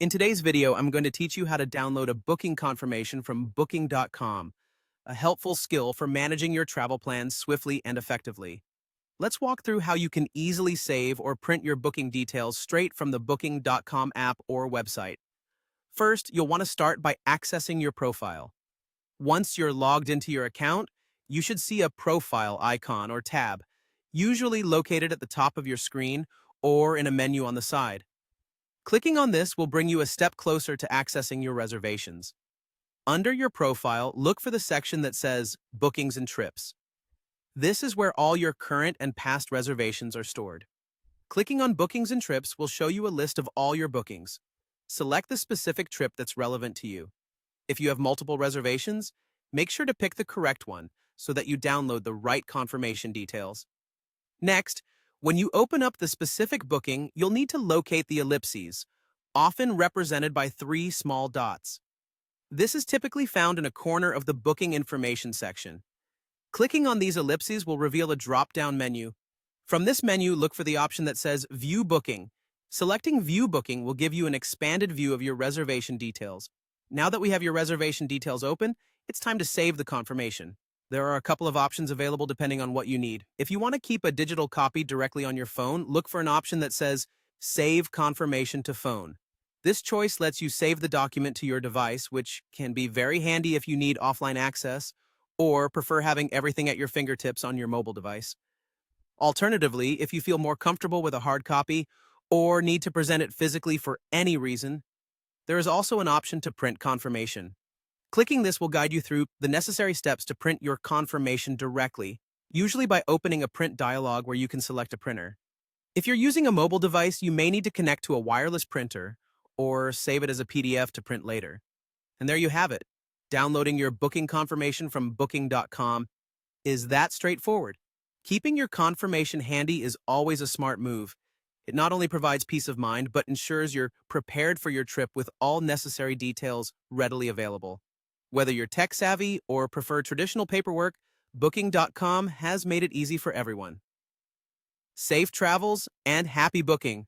In today's video, I'm going to teach you how to download a booking confirmation from Booking.com, a helpful skill for managing your travel plans swiftly and effectively. Let's walk through how you can easily save or print your booking details straight from the Booking.com app or website. First, you'll want to start by accessing your profile. Once you're logged into your account, you should see a profile icon or tab, usually located at the top of your screen or in a menu on the side. Clicking on this will bring you a step closer to accessing your reservations. Under your profile, look for the section that says Bookings and Trips. This is where all your current and past reservations are stored. Clicking on Bookings and Trips will show you a list of all your bookings. Select the specific trip that's relevant to you. If you have multiple reservations, make sure to pick the correct one so that you download the right confirmation details. Next, when you open up the specific booking, you'll need to locate the ellipses, often represented by 3 small dots. This is typically found in a corner of the booking information section. Clicking on these ellipses will reveal a drop-down menu. From this menu, look for the option that says View Booking. Selecting View Booking will give you an expanded view of your reservation details. Now that we have your reservation details open, it's time to save the confirmation. There are a couple of options available depending on what you need. If you want to keep a digital copy directly on your phone, look for an option that says Save Confirmation to Phone. This choice lets you save the document to your device, which can be very handy if you need offline access or prefer having everything at your fingertips on your mobile device. Alternatively, if you feel more comfortable with a hard copy or need to present it physically for any reason, there is also an option to print confirmation. Clicking this will guide you through the necessary steps to print your confirmation directly, usually by opening a print dialog where you can select a printer. If you're using a mobile device, you may need to connect to a wireless printer or save it as a PDF to print later. And there you have it. Downloading your booking confirmation from Booking.com is that straightforward. Keeping your confirmation handy is always a smart move. It not only provides peace of mind, but ensures you're prepared for your trip with all necessary details readily available. Whether you're tech-savvy or prefer traditional paperwork, Booking.com has made it easy for everyone. Safe travels and happy booking!